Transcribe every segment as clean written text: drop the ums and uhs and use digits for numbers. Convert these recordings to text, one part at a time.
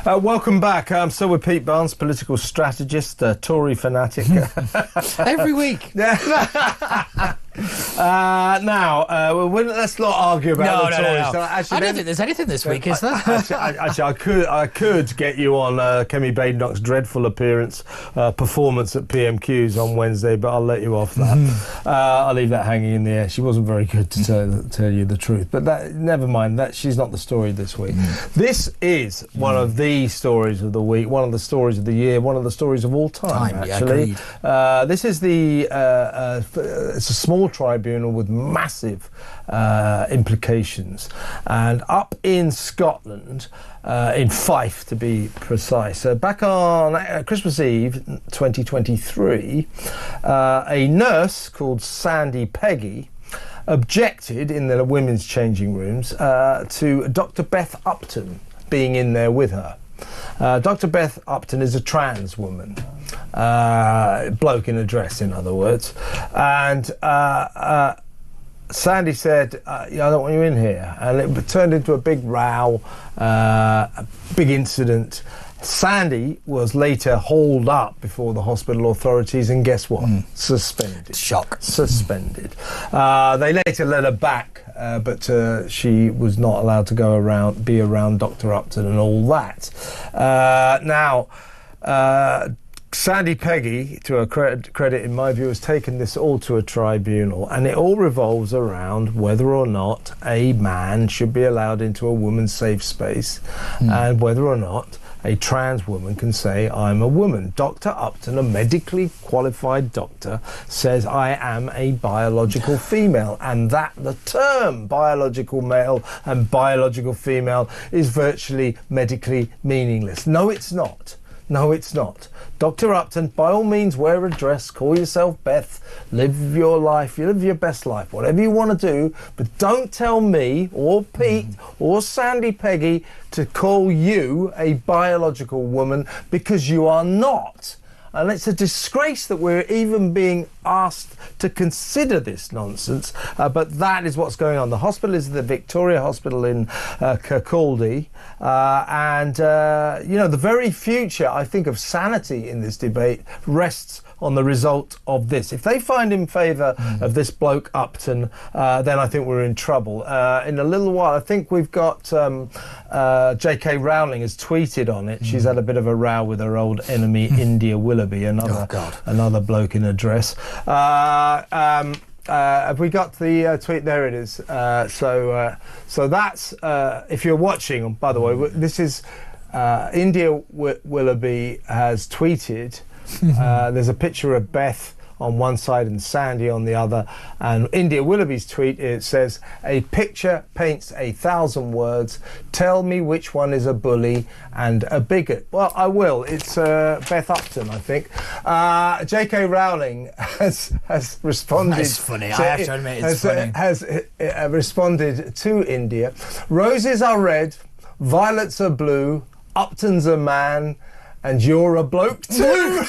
Welcome back. I'm still with Pete Barnes, political strategist, Tory fanatic. Every week. Let's not argue about the Tories. No. Actually, I don't think there's anything this week, is there? Actually, I could get you on Kemi Badenoch's dreadful performance at PMQs on Wednesday, but I'll let you off that. I'll leave that hanging in the air. She wasn't very good, to tell you the truth. But never mind, she's not the story this week. This is one of the stories of the week, one of the stories of the year, one of the stories of all time, actually. This is it's a small tribunal with massive implications, and up in Scotland, in Fife to be precise, back on Christmas Eve 2023, a nurse called Sandie Peggie objected in the women's changing rooms to Dr. Beth Upton being in there with her. Dr. Beth Upton is a trans woman, bloke in a dress, in other words, and Sandie said, I don't want you in here, and it turned into a big row, a big incident. Sandie was later hauled up before the hospital authorities, and guess what? Suspended. Shock. Suspended. They later let her back, but she was not allowed to be around Dr. Upton and all that. Now, Sandie Peggie, to her credit, in my view, has taken this all to a tribunal, and it all revolves around whether or not a man should be allowed into a woman's safe space, and whether or not a trans woman can say, I'm a woman. Dr. Upton, a medically qualified doctor, says I am a biological female, and that the term biological male and biological female is virtually medically meaningless. No, it's not. No, it's not. Dr. Upton, by all means, wear a dress, call yourself Beth, live your life, you live your best life, whatever you want to do, but don't tell me or Pete or Sandie Peggie to call you a biological woman, because you are not. And it's a disgrace that we're even being asked to consider this nonsense, but that is what's going on. The hospital is the Victoria Hospital in Kirkcaldy, and the very future, I think, of sanity in this debate rests on the result of this. If they find in favour of this bloke Upton, then I think we're in trouble. In a little while, I think we've got J.K. Rowling has tweeted on it. She's had a bit of a row with her old enemy India Willoughby, another bloke in a dress. Have we got the tweet? There it is. So that's, if you're watching, by the way, this is India Willoughby has tweeted. There's a picture of Beth on one side and Sandie on the other, and India Willoughby's tweet, it says, a picture paints 1,000 words, tell me which one is a bully and a bigot. Well, I will. It's Beth Upton, I think. J.K. Rowling has responded. That's funny. I have to admit, it's funny. Has responded to India. Roses are red, violets are blue, Upton's a man, and you're a bloke too.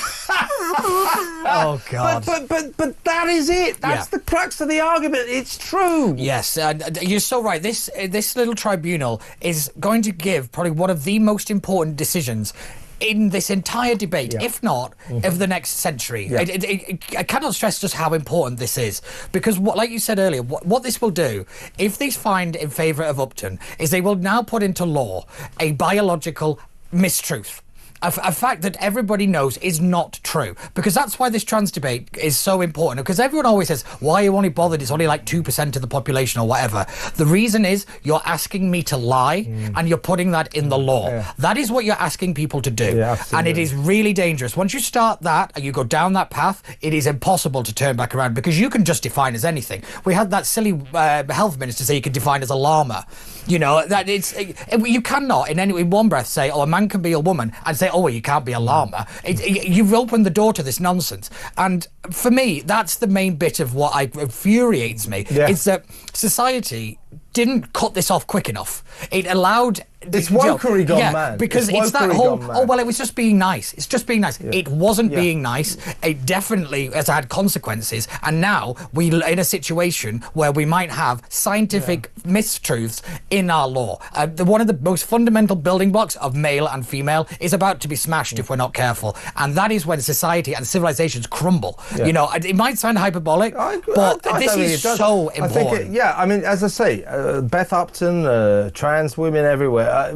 Oh God! But that is it. That's the crux of the argument. It's true. Yes, you're so right. This little tribunal is going to give probably one of the most important decisions in this entire debate, if not of the next century. I cannot stress just how important this is, because like you said earlier, what this will do, if these find in favour of Upton, is they will now put into law a biological mistruth. A fact that everybody knows is not true, because that's why this trans debate is so important, because everyone always says, why are you only bothered, it's only like 2% of the population or whatever. The reason is you're asking me to lie and you're putting that in the law. That is what you're asking people to do, and it is really dangerous. Once you start that and you go down that path, it is impossible to turn back around, because you can just define as anything. We had that silly health minister say you could define as a llama. You know, that you cannot in one breath say, oh, a man can be a woman, and say, oh, well, you can't be a llama. You've opened the door to this nonsense. And for me, that's the main bit of what infuriates me. It's that society didn't cut this off quick enough. It allowed It's wokery gone mad. Because it's that whole, oh, well, it was just being nice. It's just being nice. It wasn't being nice. It definitely has had consequences. And now we're in a situation where we might have scientific mistruths in our law. One of the most fundamental building blocks of male and female is about to be smashed if we're not careful. And that is when society and civilizations crumble. You know, it might sound hyperbolic, but this is so important. I mean, as I say, Beth Upton, trans women everywhere.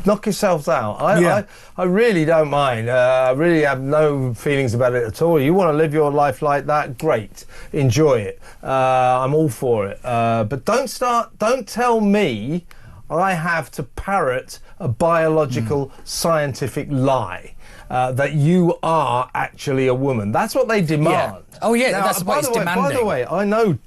Knock yourselves out. I really don't mind. I really have no feelings about it at all. You want to live your life like that? Great. Enjoy it. I'm all for it. But don't tell me I have to parrot a biological scientific lie. That you are actually a woman. That's what they demand. Oh yeah, now, that's what it's demanding. By the way, I know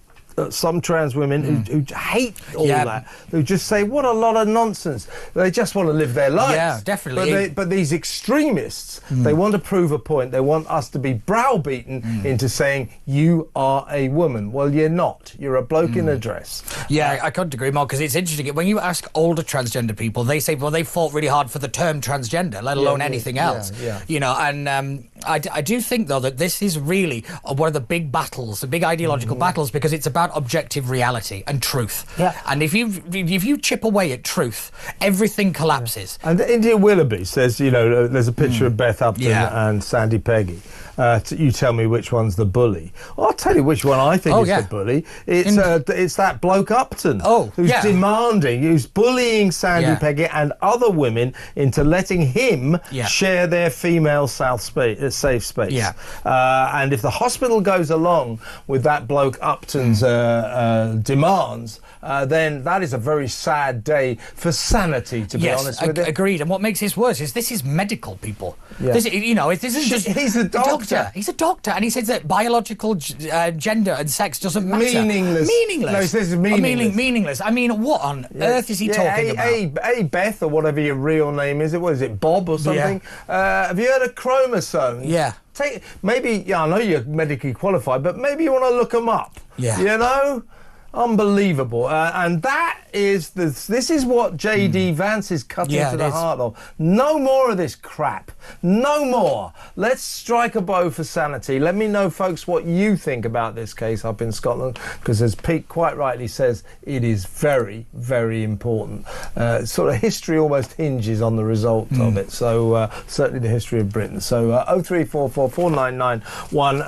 some trans women who hate all that, who just say, what a lot of nonsense. They just want to live their lives. Yeah, definitely. But these extremists, they want to prove a point. They want us to be browbeaten into saying, you are a woman. Well, you're not. You're a bloke in a dress. Yeah, I couldn't agree more, because it's interesting. When you ask older transgender people, they say, well, they fought really hard for the term transgender, let alone anything else. You know, and I do think, though, that this is really one of the big battles, the big ideological battles, because it's about objective reality and truth. And if you chip away at truth, everything collapses. And India Willoughby says, you know, there's a picture of Beth Upton and Sandie Peggie. You tell me which one's the bully. Well, I'll tell you which one I think is the bully. It's that bloke Upton who's demanding, who's bullying Sandie Peggie and other women into letting him share their female safe space. And if the hospital goes along with that bloke Upton's demands, then that is a very sad day for sanity, to be honest with you. Agreed. And what makes this worse is this is medical, people. This isn't just... He's a doctor. He's a doctor, and he says that biological gender and sex doesn't matter. Meaningless. No, he says meaningless. Meaningless. I mean, what on earth is he talking about? Beth, or whatever your real name is, what is it, Bob or something? Have you heard of chromosomes? Maybe, I know you're medically qualified, but maybe you want to look them up. You know? Unbelievable. And this is what J.D. Vance is cutting to the heart of. No more of this crap. No more. Let's strike a blow for sanity. Let me know, folks, what you think about this case up in Scotland, because as Pete quite rightly says, it is very, very important. Sort of history almost hinges on the result of it. So certainly the history of Britain. So 0344 499 1